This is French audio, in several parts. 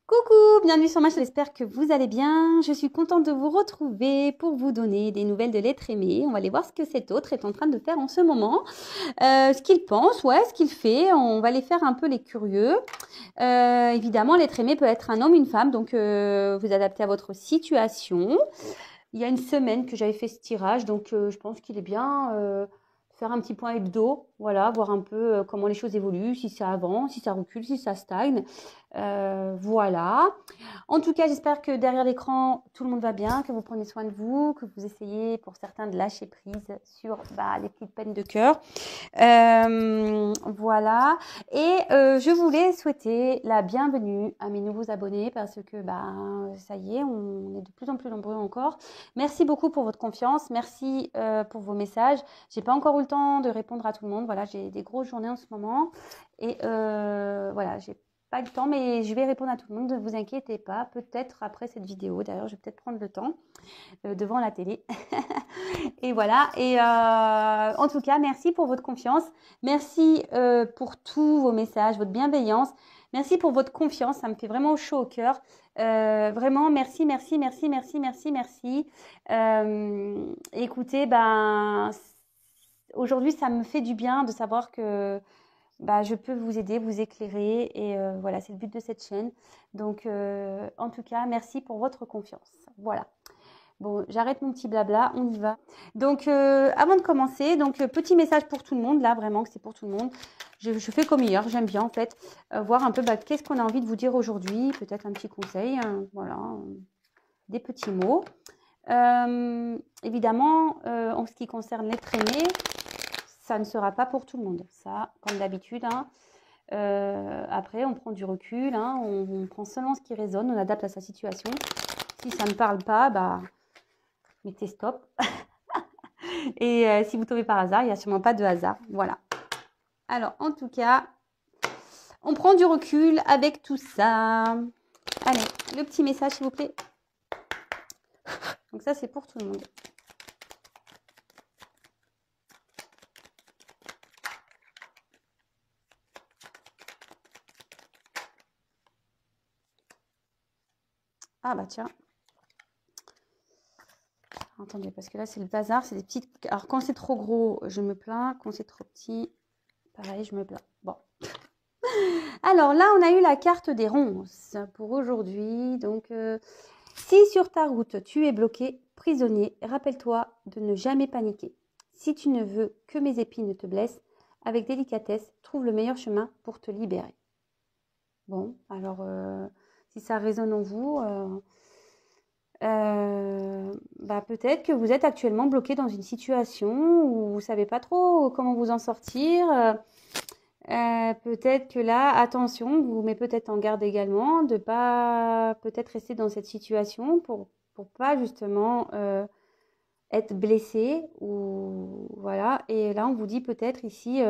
Coucou, bienvenue sur ma chaîne, j'espère que vous allez bien. Je suis contente de vous retrouver pour vous donner des nouvelles de l'être aimé. On va aller voir ce que cet autre est en train de faire en ce moment. Ce qu'il pense, ouais, ce qu'il fait. On va aller faire un peu les curieux. Évidemment, l'être aimé peut être un homme, une femme, donc vous adaptez à votre situation. Il y a une semaine que j'avais fait ce tirage, donc je pense qu'il est bien faire un petit point hebdo, voilà, voir un peu comment les choses évoluent, si ça avance, si ça recule, si ça stagne. Voilà. En tout cas, j'espère que derrière l'écran, tout le monde va bien, que vous prenez soin de vous, que vous essayez pour certains de lâcher prise sur les petites peines de cœur. Voilà. Et je voulais souhaiter la bienvenue à mes nouveaux abonnés parce que ça y est, on est de plus en plus nombreux encore. Merci beaucoup pour votre confiance. Merci pour vos messages. J'ai pas encore eu le temps de répondre à tout le monde. Voilà, j'ai des grosses journées en ce moment. Et voilà, j'ai pas le temps, mais je vais répondre à tout le monde. Ne vous inquiétez pas. Peut-être après cette vidéo. D'ailleurs, je vais peut-être prendre le temps devant la télé. Et voilà. Et en tout cas, merci pour votre confiance. Merci pour tous vos messages, votre bienveillance. Merci pour votre confiance. Ça me fait vraiment chaud au cœur. Vraiment, merci, merci, merci, merci, merci, merci. Écoutez, aujourd'hui, ça me fait du bien de savoir que je peux vous aider, vous éclairer. Et voilà, c'est le but de cette chaîne. Donc, en tout cas, merci pour votre confiance. Voilà. Bon, j'arrête mon petit blabla, on y va. Donc, avant de commencer, petit message pour tout le monde, là, vraiment que c'est pour tout le monde. Je fais comme hier, j'aime bien, en fait, voir un peu qu'est-ce qu'on a envie de vous dire aujourd'hui. Peut-être un petit conseil, voilà, des petits mots. Évidemment, en ce qui concerne l'être aimé, ça ne sera pas pour tout le monde. Ça, comme d'habitude, hein. Après, on prend du recul, hein, on prend seulement ce qui résonne, on adapte à sa situation. Si ça ne parle pas, mettez stop. Et si vous tombez par hasard, il n'y a sûrement pas de hasard. Voilà. Alors, en tout cas, on prend du recul avec tout ça. Allez, le petit message, s'il vous plaît. Donc ça, c'est pour tout le monde. Ah bah tiens. Attendez, parce que là, c'est le bazar. C'est des petites... Alors, quand c'est trop gros, je me plains. Quand c'est trop petit, pareil, je me plains. Bon. Alors là, on a eu la carte des ronces pour aujourd'hui. Donc, si sur ta route, tu es bloqué, prisonnier, rappelle-toi de ne jamais paniquer. Si tu ne veux que mes épines te blessent, avec délicatesse, trouve le meilleur chemin pour te libérer. Bon, alors, si ça résonne en vous... peut-être que vous êtes actuellement bloqué dans une situation où vous ne savez pas trop comment vous en sortir. Peut-être que là, attention, vous met peut-être en garde également de pas peut-être rester dans cette situation pour pas justement être blessé ou voilà. Et là, on vous dit peut-être ici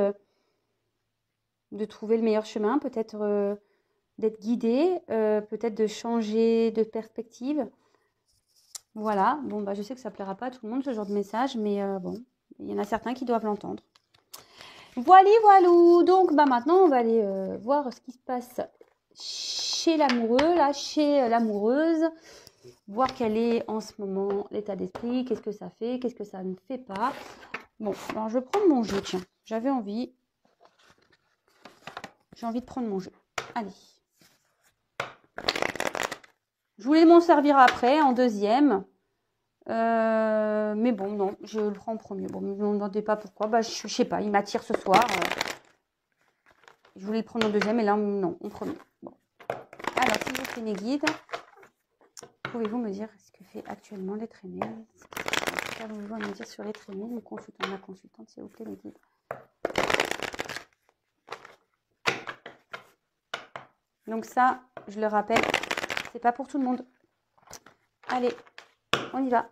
de trouver le meilleur chemin, peut-être d'être guidé, peut-être de changer de perspective. Voilà, bon, je sais que ça ne plaira pas à tout le monde ce genre de message, mais bon, il y en a certains qui doivent l'entendre. Voilà, voilou. Donc, maintenant, on va aller voir ce qui se passe chez l'amoureux, là, chez l'amoureuse, voir quel est en ce moment l'état d'esprit, qu'est-ce que ça fait, qu'est-ce que ça ne fait pas. Bon, alors je vais prendre mon jeu, tiens, j'avais envie. J'ai envie de prendre mon jeu. Allez. Je voulais m'en servir après, en deuxième. Mais bon, non, je le prends en premier. Bon, ne me demandez pas pourquoi. Je sais pas, il m'attire ce soir. Je voulais le prendre en deuxième, et là, non, en premier. Bon. Alors, si je fais mes guides, pouvez-vous me dire ce que fait actuellement l'être aimé? Qu'avez-vous à me dire sur l'être aimé, mon consultant, ma consultante, s'il vous plaît, mes guides. Donc ça, je le rappelle, c'est pas pour tout le monde. Allez, on y va.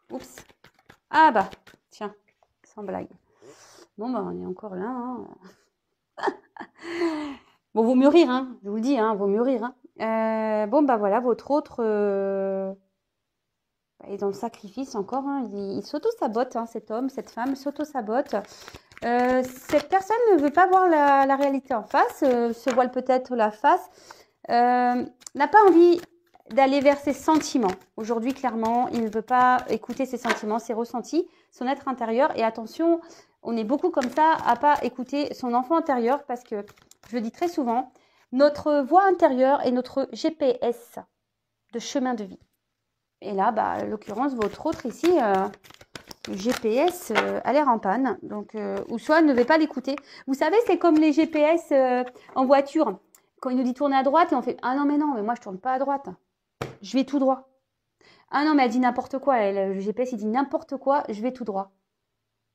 Oups. Ah tiens, sans blague. Bon, on est encore là. Hein. Bon, vaut mieux rire, hein. Je vous le dis, hein, vaut mieux rire. Hein. Voilà, votre autre est dans le sacrifice encore. Hein. Il s'auto-sabote, hein, cet homme, cette femme s'auto-sabote. Cette personne ne veut pas voir la réalité en face, se voile peut-être la face, n'a pas envie d'aller vers ses sentiments. Aujourd'hui, clairement, il ne veut pas écouter ses sentiments, ses ressentis, son être intérieur. Et attention, on est beaucoup comme ça à pas écouter son enfant intérieur parce que, je le dis très souvent, notre voix intérieure est notre GPS de chemin de vie. Et là, en l'occurrence, votre autre ici, le GPS a l'air en panne. Donc, ou soit ne veut pas l'écouter. Vous savez, c'est comme les GPS en voiture. Quand il nous dit tourner à droite et on fait « Ah non, mais moi je tourne pas à droite. Je vais tout droit. » Ah non, mais elle dit n'importe quoi. Le GPS, il dit n'importe quoi, je vais tout droit.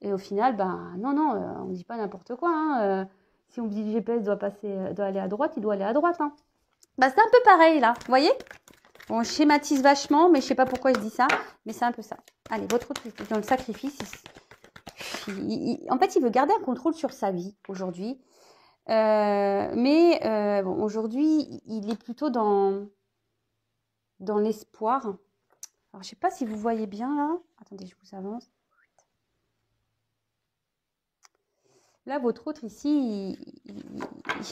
Et au final, non, on ne dit pas n'importe quoi. Hein. Si on dit le GPS doit aller à droite, il doit aller à droite. Hein. C'est un peu pareil là, vous voyez? On schématise vachement, mais je ne sais pas pourquoi je dis ça, mais c'est un peu ça. Allez, votre autre dans le sacrifice, en fait, il veut garder un contrôle sur sa vie aujourd'hui. Aujourd'hui, il est plutôt dans l'espoir. Alors, je ne sais pas si vous voyez bien là. Attendez, je vous avance. Là, votre autre ici,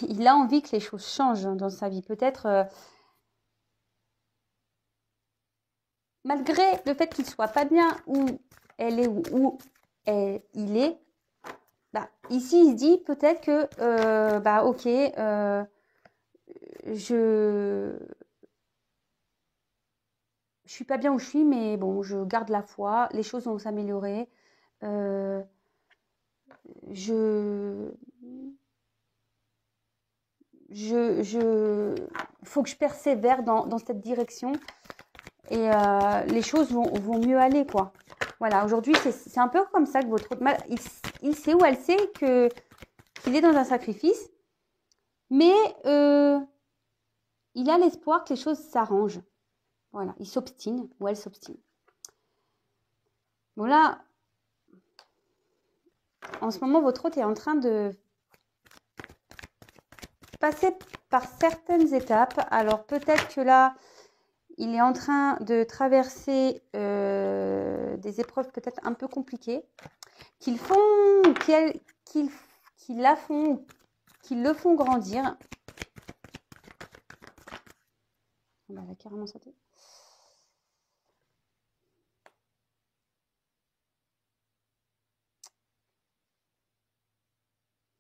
il a envie que les choses changent dans sa vie. Peut-être, malgré le fait qu'il ne soit pas bien où elle est ou où il est, ici, il se dit peut-être que, ok, je suis pas bien où je suis, mais bon, je garde la foi, les choses vont s'améliorer. Faut que je persévère dans cette direction et les choses vont mieux aller, quoi. Voilà, aujourd'hui, c'est un peu comme ça que votre autre, il sait ou elle sait qu'il est dans un sacrifice, mais il a l'espoir que les choses s'arrangent. Voilà, il s'obstine ou elle s'obstine. Bon là, en ce moment, votre hôte est en train de passer par certaines étapes. Alors peut-être que là, il est en train de traverser des épreuves peut-être un peu compliquées, qui le font grandir. On va carrément sauter.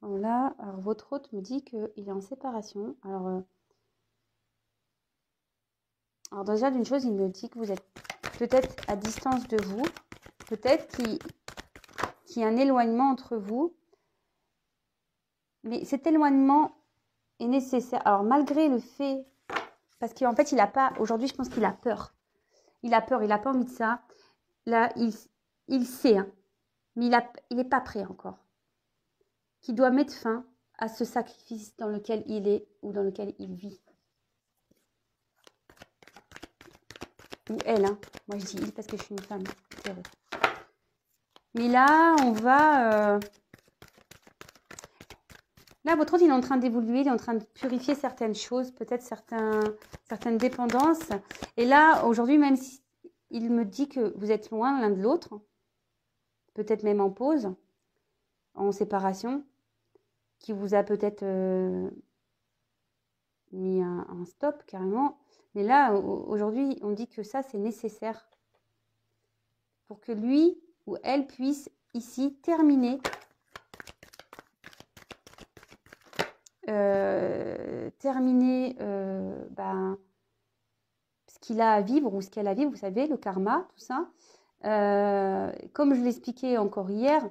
Voilà, alors votre hôte me dit qu'il est en séparation. Alors déjà, d'une chose, il me dit que vous êtes peut-être à distance de vous, peut-être qu'il y a un éloignement entre vous, mais cet éloignement est nécessaire. Alors malgré le fait, parce qu'en fait, aujourd'hui, je pense qu'il a peur. Il a peur, il n'a pas envie de ça. Là, il sait, hein, mais il n'est pas prêt encore. Qu'il doit mettre fin à ce sacrifice dans lequel il est ou dans lequel il vit. Ou elle, hein. Moi je dis il parce que je suis une femme. Mais là, on va... Là, votre autre, il est en train d'évoluer, il est en train de purifier certaines choses, peut-être certaines dépendances. Et là, aujourd'hui, même si il me dit que vous êtes loin l'un de l'autre, peut-être même en pause, en séparation, qui vous a peut-être mis un stop carrément. Mais là, aujourd'hui, on dit que ça, c'est nécessaire pour que lui ou elle puisse ici terminer ce qu'il a à vivre ou ce qu'elle a à vivre, vous savez, le karma, tout ça. Comme je l'expliquais encore hier,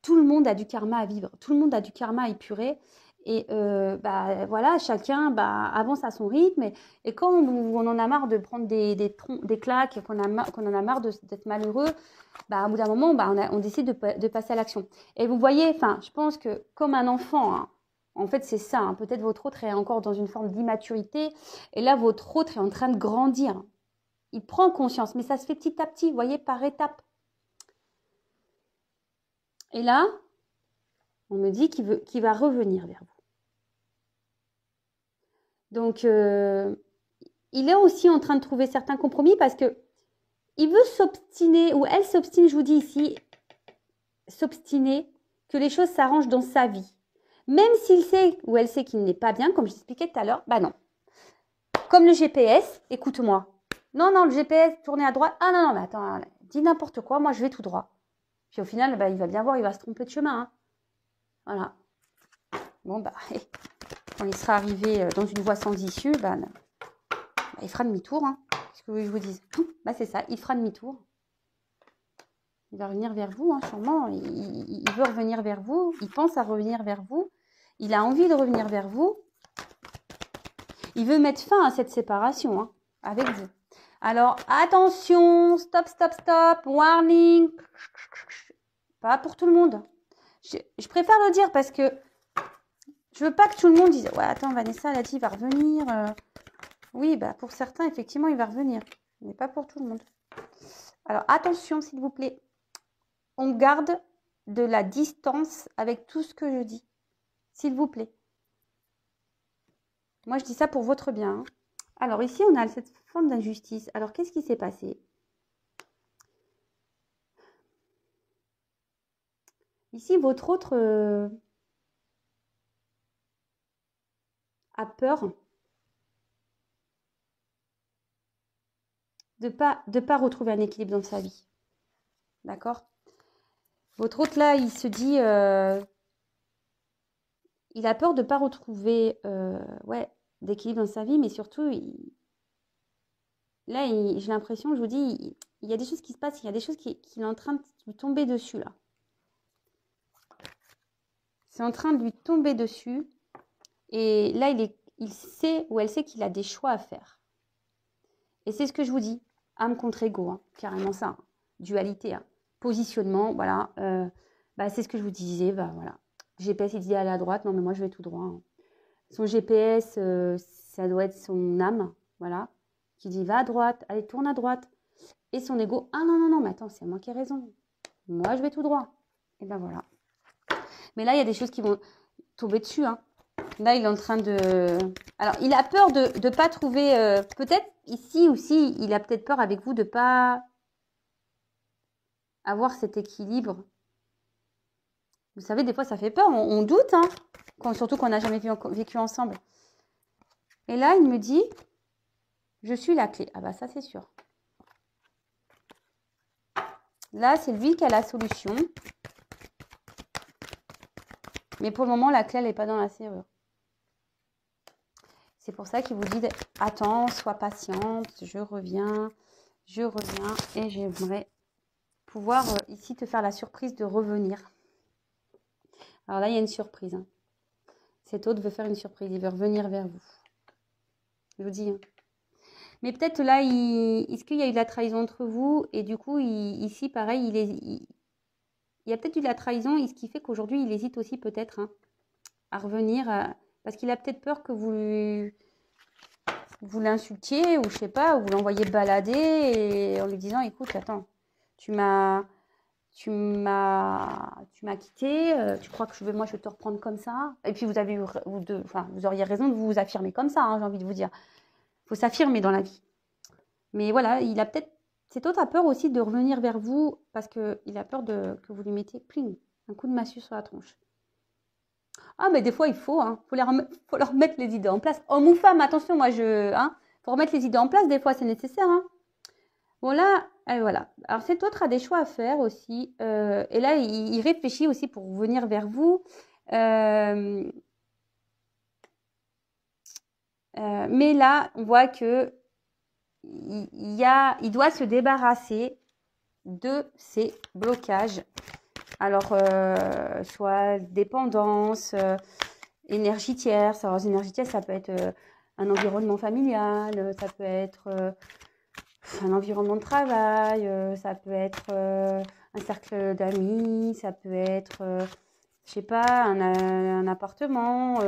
tout le monde a du karma à vivre, tout le monde a du karma à épurer. Et voilà, chacun avance à son rythme. Et quand on en a marre de prendre des claques, qu'on en a marre d'être malheureux, au bout d'un moment, on décide de passer à l'action. Et vous voyez, je pense que comme un enfant, hein, en fait, c'est ça. Hein, peut-être votre autre est encore dans une forme d'immaturité. Et là, votre autre est en train de grandir. Il prend conscience, mais ça se fait petit à petit, vous voyez, par étapes. Et là, on me dit qu'il va revenir vers vous. Donc, il est aussi en train de trouver certains compromis parce que il veut s'obstiner, ou elle s'obstine, je vous dis ici, s'obstiner que les choses s'arrangent dans sa vie. Même s'il sait ou elle sait qu'il n'est pas bien, comme j'expliquais tout à l'heure, bah non. Comme le GPS, écoute-moi. Non, non, le GPS, tournez à droite. Ah non, non, mais attends, dis n'importe quoi, moi je vais tout droit. Puis au final, bah, il va bien voir, il va se tromper de chemin. Hein. Voilà. Bon, bah, quand il sera arrivé dans une voie sans issue, bah, il fera demi-tour. Hein. Qu'est-ce que je vous dise? Bah, c'est ça, il fera demi-tour. Il va revenir vers vous, hein, sûrement. Il veut revenir vers vous. Il pense à revenir vers vous. Il a envie de revenir vers vous. Il veut mettre fin à cette séparation hein, avec vous. Alors, attention, stop, stop, stop, warning. Pas pour tout le monde. Je préfère le dire parce que je veux pas que tout le monde dise « Ouais, attends, Vanessa, elle a dit, il va revenir. » Oui, bah, pour certains, effectivement, il va revenir. Mais pas pour tout le monde. Alors, attention, s'il vous plaît. On garde de la distance avec tout ce que je dis. S'il vous plaît. Moi, je dis ça pour votre bien. Hein. Alors, ici, on a cette forme d'injustice. Alors, qu'est-ce qui s'est passé? Ici, votre autre a peur de pas retrouver un équilibre dans sa vie. D'accord? Votre autre, là, il se dit... il a peur de ne pas retrouver d'équilibre dans sa vie, mais surtout, là, j'ai l'impression, je vous dis, il y a des choses qui se passent, il y a des choses qui est en train de lui tomber dessus, là. C'est en train de lui tomber dessus. Et là, il sait ou elle sait qu'il a des choix à faire. Et c'est ce que je vous dis, âme contre ego, hein, carrément ça, hein, dualité, hein, positionnement, voilà. C'est ce que je vous disais, bah voilà. GPS, il dit aller à droite, non mais moi je vais tout droit. Hein. Son GPS, ça doit être son âme, voilà, qui dit va à droite, allez tourne à droite. Et son ego, ah non, non, non, mais attends, c'est moi qui ai raison. Moi je vais tout droit. Et ben voilà. Mais là, il y a des choses qui vont tomber dessus, hein. Là, il est en train de... Alors, il a peur de ne pas trouver... peut-être ici aussi, il a peut-être peur avec vous de ne pas avoir cet équilibre. Vous savez, des fois, ça fait peur. On doute, hein, surtout qu'on n'a jamais vécu ensemble. Et là, il me dit, je suis la clé. Ah bah ça, c'est sûr. Là, c'est lui qui a la solution. Mais pour le moment, la clé, elle n'est pas dans la serrure. C'est pour ça qu'il vous dit, attends, sois patiente, je reviens, et j'aimerais pouvoir ici te faire la surprise de revenir. Alors là, il y a une surprise. Hein. Cet autre veut faire une surprise, il veut revenir vers vous. Je vous dis. Hein. Mais peut-être là, est-ce qu'il y a eu de la trahison entre vous? Et du coup, ici, pareil, il y a peut-être eu de la trahison, et ce qui fait qu'aujourd'hui, il hésite aussi peut-être hein, à revenir, parce qu'il a peut-être peur que vous l'insultiez, ou je sais pas, ou vous l'envoyez balader, et en lui disant, écoute, attends, tu m'as quitté, tu crois que moi je vais te reprendre comme ça? Et puis vous auriez raison de vous affirmer comme ça, hein, j'ai envie de vous dire. Il faut s'affirmer dans la vie. Mais voilà, il a peut-être... Cet autre a peur aussi de revenir vers vous parce qu'il a peur que vous lui mettiez un coup de massue sur la tronche. Ah, mais des fois, il faut, hein, faut leur mettre les idées en place. Homme ou femme, attention, faut remettre les idées en place, des fois, c'est nécessaire. Hein. Bon, là, voilà. Alors, cet autre a des choix à faire aussi. Et là, il réfléchit aussi pour venir vers vous. Mais là, on voit que il doit se débarrasser de ces blocages. Alors, soit dépendance, énergie tierce. Alors, énergie tierce, ça peut être un environnement familial, ça peut être un environnement de travail, ça peut être un cercle d'amis, ça peut être, je sais pas, un appartement.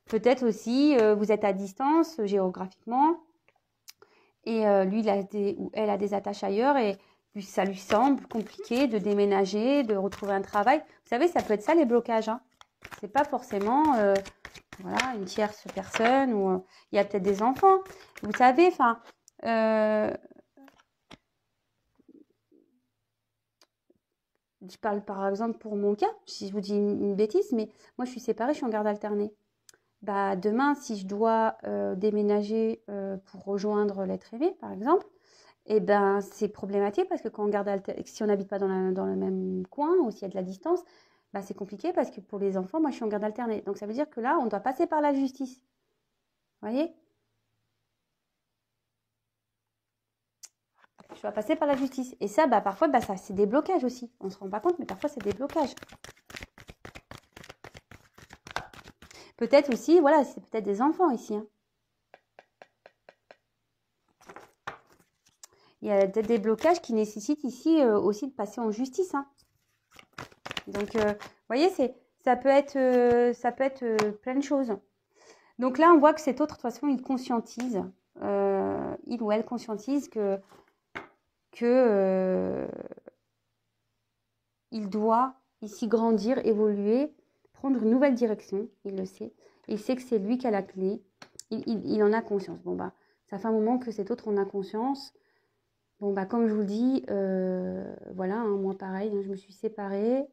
Peut-être aussi, vous êtes à distance géographiquement et lui, ou elle a des attaches ailleurs et ça lui semble compliqué de déménager, de retrouver un travail. Vous savez, ça peut être ça les blocages. Hein. C'est pas forcément voilà, une tierce personne ou il y a peut-être des enfants. Vous savez, enfin, je parle par exemple pour mon cas, si je vous dis une bêtise, mais moi je suis séparée, je suis en garde alternée. Bah, demain, si je dois déménager pour rejoindre l'être aimé, par exemple, eh ben, c'est problématique parce que quand on garde si on n'habite pas dans le même coin ou s'il y a de la distance, bah, c'est compliqué parce que pour les enfants, moi je suis en garde alternée. Donc ça veut dire que là, on doit passer par la justice. Vous voyez? Je dois passer par la justice. Et ça, bah, parfois, bah, ça, c'est des blocages aussi. On ne se rend pas compte, mais parfois, c'est des blocages. Peut-être aussi, voilà, c'est peut-être des enfants ici. Hein. Il y a peut-être des blocages qui nécessitent ici aussi de passer en justice. Hein. Donc, vous voyez, ça peut être plein de choses. Donc là, on voit que cet autre, de toute façon, il conscientise, il ou elle conscientise que il doit ici grandir, évoluer, prendre une nouvelle direction, il le sait. Il sait que c'est lui qui a la clé, il en a conscience. Bon, bah, ça fait un moment que cet autre en a conscience. Bon, bah, comme je vous le dis, voilà, hein, moi pareil, hein, je me suis séparée.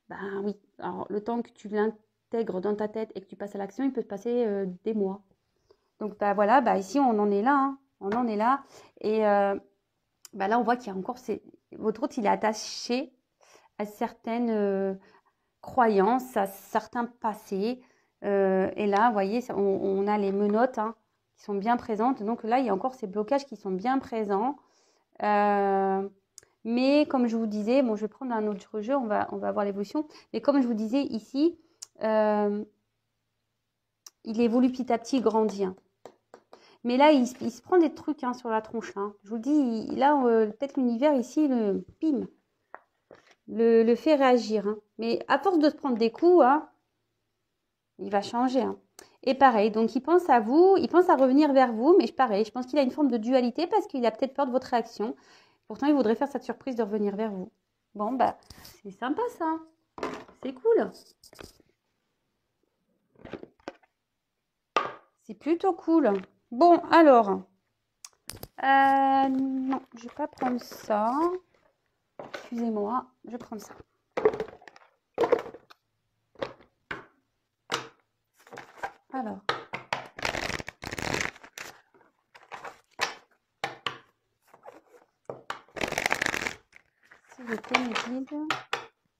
Bah oui, alors le temps que tu l'intègres dans ta tête et que tu passes à l'action, il peut se passer des mois. Donc bah voilà, bah ici on en est là, hein, on en est là. Et bah là on voit qu'il y a encore votre autre, il est attaché à certaines croyances, à certains passés. Et là, vous voyez, on a les menottes hein, qui sont bien présentes. Donc là, il y a encore ces blocages qui sont bien présents. Mais comme je vous disais, bon, je vais prendre un autre jeu, on va voir l'évolution. Mais comme je vous disais ici, il évolue petit à petit, il grandit. Hein. Mais là, il se prend des trucs hein, sur la tronche. Là. Je vous dis, là, peut-être l'univers ici, pim, le fait réagir. Hein. Mais à force de se prendre des coups, hein, il va changer. Hein. Et pareil, donc il pense à vous, il pense à revenir vers vous, mais pareil, je pense qu'il a une forme de dualité parce qu'il a peut-être peur de votre réaction. Pourtant, il voudrait faire cette surprise de revenir vers vous. Bon, bah, c'est sympa ça. C'est cool. C'est plutôt cool. Bon, alors. Non, je vais pas prendre ça. Excusez-moi, je vais prendre ça. Alors. S'il vous plaît, mes guides.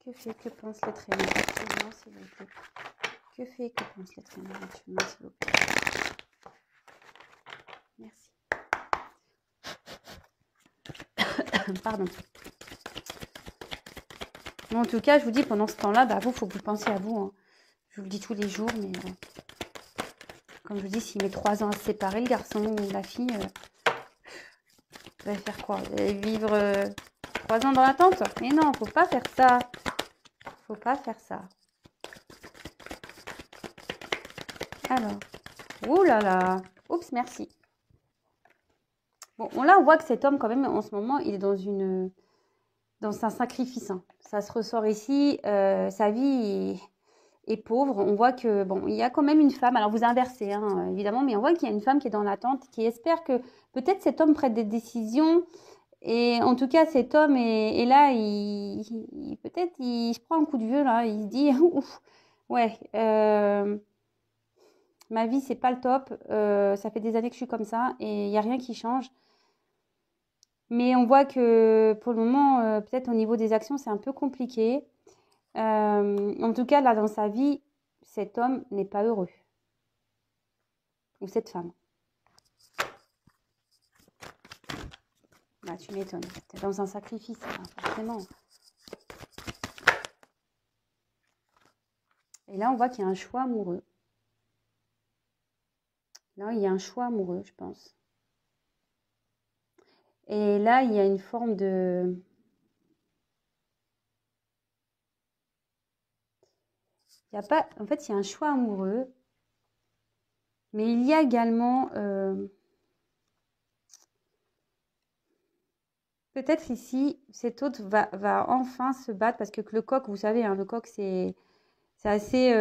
Que pense l'être aimé actuellement, s'il vous plaît? Que pense l'être aimé actuellement, s'il vous plaît? Merci. Pardon. Bon, en tout cas, je vous dis, pendant ce temps-là, bah, vous, il faut que vous pensiez à vous. Hein. Je vous le dis tous les jours, mais comme je vous dis, s'il met 3 ans à se séparer, le garçon ou la fille, vous allez faire quoi? Vous allez vivre 3 ans dans l'attente? Mais non, faut pas faire ça. Faut pas faire ça. Alors, ouh là là. Oups, merci. Bon, là, on voit que cet homme, quand même, en ce moment, il est dans un sacrifice. Hein. Ça se ressort ici. Sa vie est pauvre. On voit que, bon, il y a quand même une femme. Alors, vous inversez, hein, évidemment, mais on voit qu'il y a une femme qui est dans l'attente, qui espère que peut-être cet homme prenne des décisions. Et en tout cas, cet homme est là, peut-être il se prend un coup de vieux, là. Il se dit, ouf, ouais, ma vie, c'est pas le top. Ça fait des années que je suis comme ça et il n'y a rien qui change. Mais on voit que pour le moment, peut-être au niveau des actions, c'est un peu compliqué. En tout cas, là, dans sa vie, cet homme n'est pas heureux. Ou cette femme. Bah, tu m'étonnes. T'es dans un sacrifice, hein, forcément. Et là, on voit qu'il y a un choix amoureux. Là, il y a un choix amoureux, je pense. Et là, il y a une forme de... Il y a pas... En fait, il y a un choix amoureux. Mais il y a également... Peut-être ici, cet autre va enfin se battre parce que le coq, vous savez, hein, le coq, c'est assez...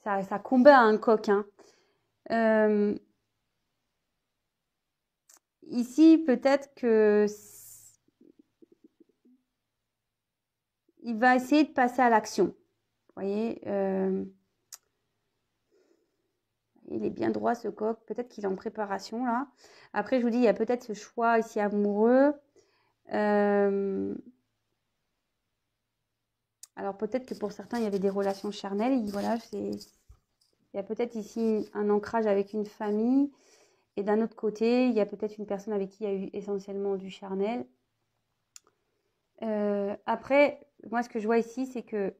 ça combat un coq. Hein. Ici, peut-être que il va essayer de passer à l'action. Vous voyez, il est bien droit ce coq. Peut-être qu'il est en préparation là. Après, je vous dis, il y a peut-être ce choix ici amoureux. Alors peut-être que pour certains, il y avait des relations charnelles. Et voilà, il y a peut-être ici un ancrage avec une famille. Et d'un autre côté, il y a peut-être une personne avec qui il y a eu essentiellement du charnel. Après, moi, ce que je vois ici, c'est que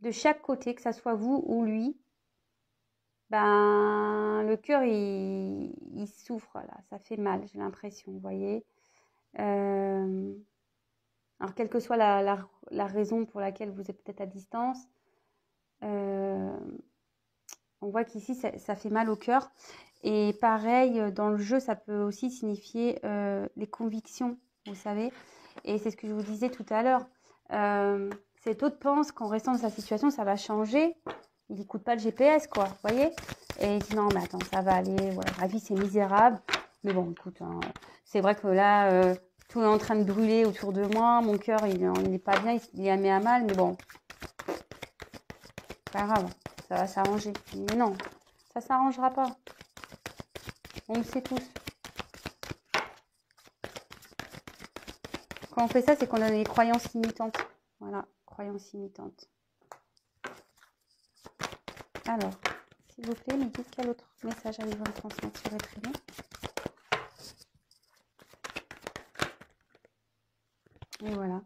de chaque côté, que ça soit vous ou lui, ben, le cœur, il souffre, là. Ça fait mal, j'ai l'impression, vous voyez. Alors, quelle que soit la raison pour laquelle vous êtes peut-être à distance, on voit qu'ici, ça fait mal au cœur. Et pareil, dans le jeu, ça peut aussi signifier les convictions, vous savez. Et c'est ce que je vous disais tout à l'heure. Cet autre pense qu'en restant dans sa situation, ça va changer. Il n'écoute pas le GPS, quoi, vous voyez. Et il dit non, mais attends, ça va aller. Voilà, la vie, c'est misérable. Mais bon, écoute, hein, c'est vrai que là, tout est en train de brûler autour de moi. Mon cœur, il n'est pas bien, il est mis à mal. Mais bon, pas grave, ça va s'arranger. Mais non, ça s'arrangera pas. On le sait tous. Quand on fait ça, c'est qu'on a des croyances limitantes. Voilà, croyances limitantes. Alors, s'il vous plaît, me dites quel autre message allez-vous me transmettre sur être aimé. Et voilà.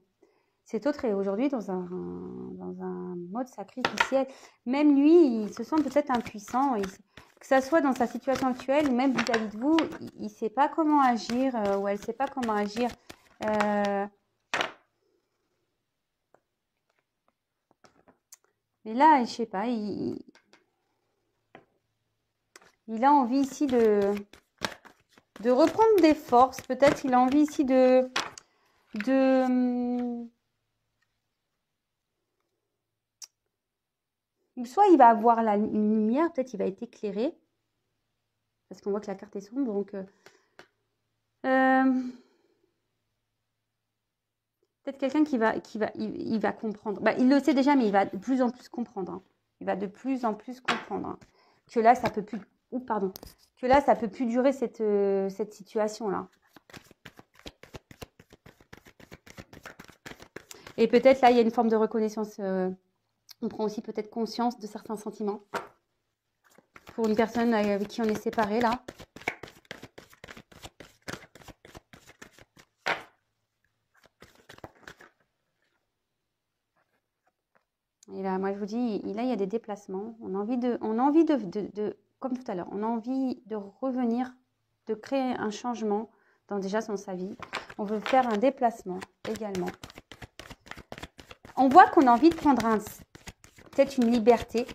Cet autre est aujourd'hui dans un mode sacrificiel. Même lui, il se sent peut-être impuissant. Que ça soit dans sa situation actuelle ou même vis-à-vis de vous, il ne sait pas comment agir ou elle ne sait pas comment agir. Mais là, je ne sais pas, il a envie ici de reprendre des forces. Peut-être il a envie ici soit il va avoir une lumière, peut-être il va être éclairé. Parce qu'on voit que la carte est sombre. Donc, peut-être quelqu'un il va comprendre. Bah, il le sait déjà, mais il va de plus en plus comprendre. Hein. Il va de plus en plus comprendre. Hein. Que là, ça peut plus... Que là, ça peut plus durer cette situation-là. Et peut-être là, il y a une forme de reconnaissance. On prend aussi peut-être conscience de certains sentiments. Pour une personne avec qui on est séparé, là. Et là, moi, je vous dis, là, il y a des déplacements. On a envie de comme tout à l'heure, on a envie de revenir, de créer un changement dans sa vie. On veut faire un déplacement également. On voit qu'on a envie de prendre peut-être une liberté.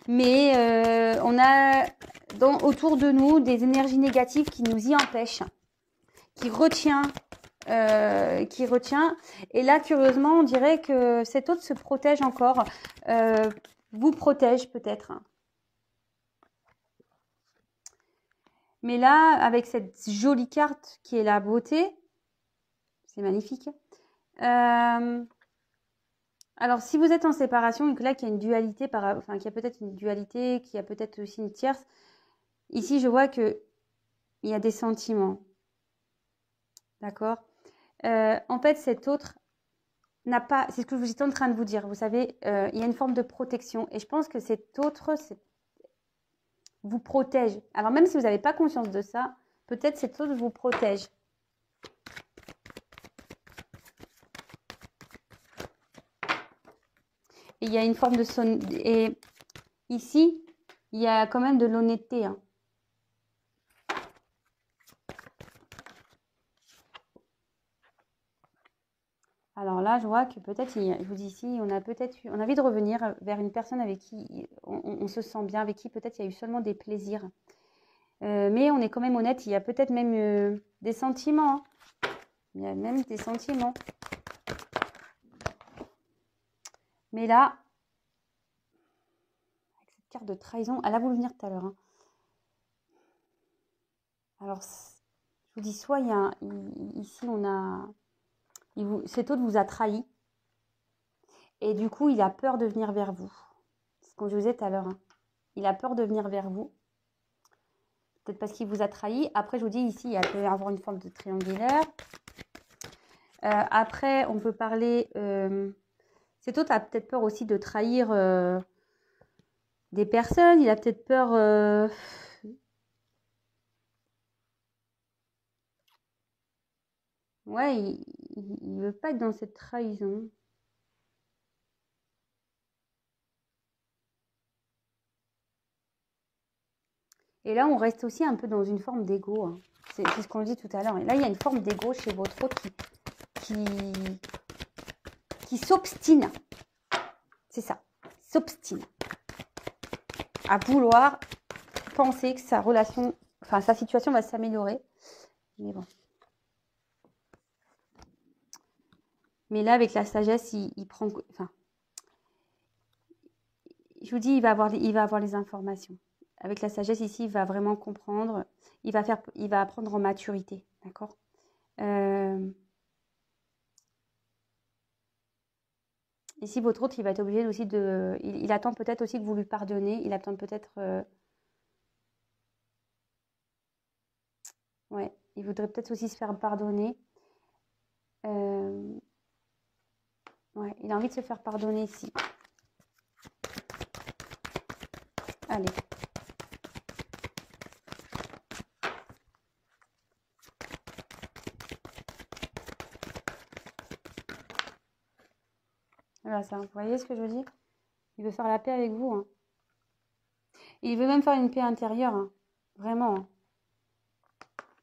Mais on a autour de nous des énergies négatives qui nous y empêchent, qui retient. Et là, curieusement, on dirait que cet autre se protège encore, vous protège peut-être. Mais là, avec cette jolie carte qui est la beauté, c'est magnifique. Alors, si vous êtes en séparation et que là, qu'il y a une dualité, qu'il y a peut-être une dualité, qu'il y a peut-être aussi une tierce, ici, je vois qu'il y a des sentiments. D'accord ? En fait, cet autre n'a pas, c'est ce que j'étais en train de vous dire, vous savez, il y a une forme de protection et je pense que cet autre vous protège. Alors même si vous n'avez pas conscience de ça, peut-être cet autre vous protège. Et il y a une forme de et ici, il y a quand même de l'honnêteté. Hein. Alors là, je vois que peut-être, je vous dis ici, on a envie de revenir vers une personne avec qui on se sent bien, avec qui peut-être il y a eu seulement des plaisirs. Mais on est quand même honnête, il y a peut-être même des sentiments. Hein. Il y a même des sentiments. Mais là, avec cette carte de trahison, elle a voulu venir tout à l'heure. Hein. Alors, je vous dis, soit il y a, ici on a Cet autre vous a trahi. Et du coup, il a peur de venir vers vous. C'est ce que je vous disais tout à l'heure. Hein. Il a peur de venir vers vous. Peut-être parce qu'il vous a trahi. Après, je vous dis ici, il peut y avoir une forme de triangulaire. Après, on peut parler... cet autre a peut-être peur aussi de trahir des personnes. Il a peut-être peur... Ouais, il veut pas être dans cette trahison. Et là, on reste aussi un peu dans une forme d'ego. Hein. C'est ce qu'on dit tout à l'heure. Et là, il y a une forme d'ego chez votre autre qui s'obstine. C'est ça, s'obstine à vouloir penser que sa relation, enfin sa situation va s'améliorer. Mais bon. Mais là, avec la sagesse, il prend... Enfin, je vous dis, il va avoir les informations. Avec la sagesse, ici, il va vraiment comprendre. Il va apprendre en maturité. D'accord Ici, votre autre, il va être obligé aussi de... Il attend peut-être aussi que vous lui pardonnez. Il attend peut-être... Ouais, il voudrait peut-être aussi se faire pardonner. Ouais, il a envie de se faire pardonner ici. Allez. Voilà ça. Vous voyez ce que je veux dire? Il veut faire la paix avec vous. Hein. Il veut même faire une paix intérieure. Hein. Vraiment. Hein.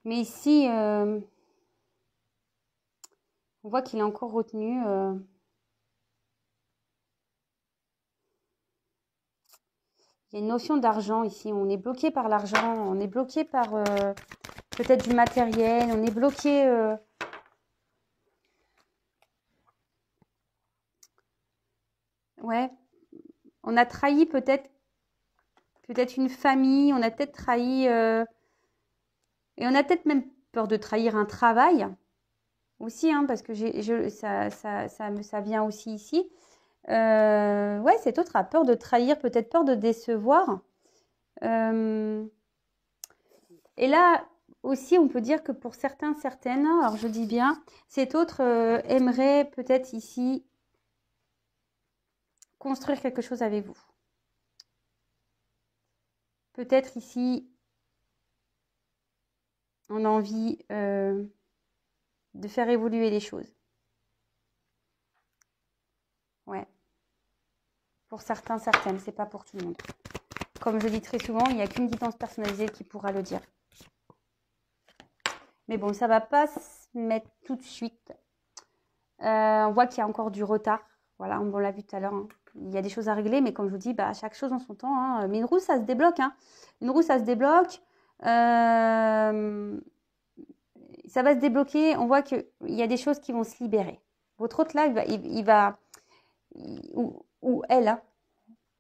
Mais ici, on voit qu'il est encore retenu. Il y a une notion d'argent ici. On est bloqué par l'argent. On est bloqué par peut-être du matériel. On est bloqué... Ouais. On a trahi peut-être une famille. On a peut-être trahi... et on a peut-être même peur de trahir un travail. Aussi, hein, parce que ça vient aussi ici. Ouais, cet autre a peur de trahir, peut-être peur de décevoir. Et là aussi, on peut dire que pour certaines, alors je dis bien, cet autre aimerait peut-être ici construire quelque chose avec vous. Peut-être ici, on a envie de faire évoluer les choses. Ouais. Pour certaines, c'est pas pour tout le monde. Comme je dis très souvent, il n'y a qu'une guidance personnalisée qui pourra le dire. Mais bon, ça va pas se mettre tout de suite. On voit qu'il y a encore du retard. Voilà, on l'a vu tout à l'heure. Hein. Il y a des choses à régler, mais comme je vous dis, bah, chaque chose en son temps. Hein. Mais une roue, ça se débloque. Hein. Une roue, ça se débloque. Ça va se débloquer. On voit qu'il y a des choses qui vont se libérer. Votre autre, là, ou elle, hein,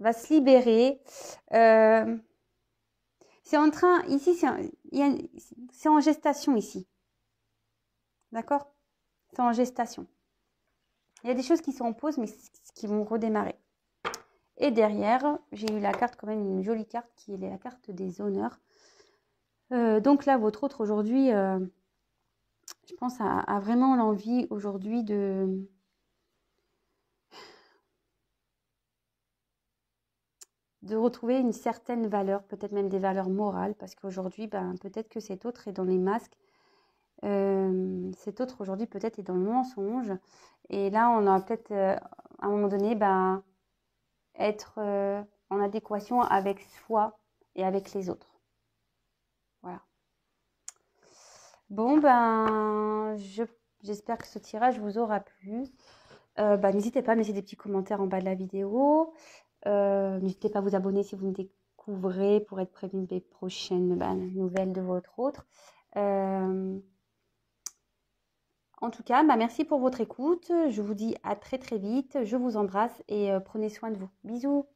va se libérer. C'est en train, ici, c'est en gestation, ici. D'accord? C'est en gestation. Il y a des choses qui sont en pause, mais qui vont redémarrer. Et derrière, j'ai eu la carte, quand même, une jolie carte, qui est la carte des honneurs. Donc là, votre autre, aujourd'hui, je pense, a vraiment l'envie, aujourd'hui, de retrouver une certaine valeur, peut-être même des valeurs morales, parce qu'aujourd'hui, ben, peut-être que cet autre est dans les masques. Cet autre, aujourd'hui, peut-être est dans le mensonge. Et là, on a peut-être, à un moment donné, ben, être en adéquation avec soi et avec les autres. Voilà. Bon, ben, j'espère que ce tirage vous aura plu. N'hésitez pas à me laisser des petits commentaires en bas de la vidéo. N'hésitez pas à vous abonner si vous me découvrez pour être prévenu des prochaines nouvelles de votre autre. En tout cas, merci pour votre écoute. Je vous dis à très très vite. Je vous embrasse et prenez soin de vous. Bisous.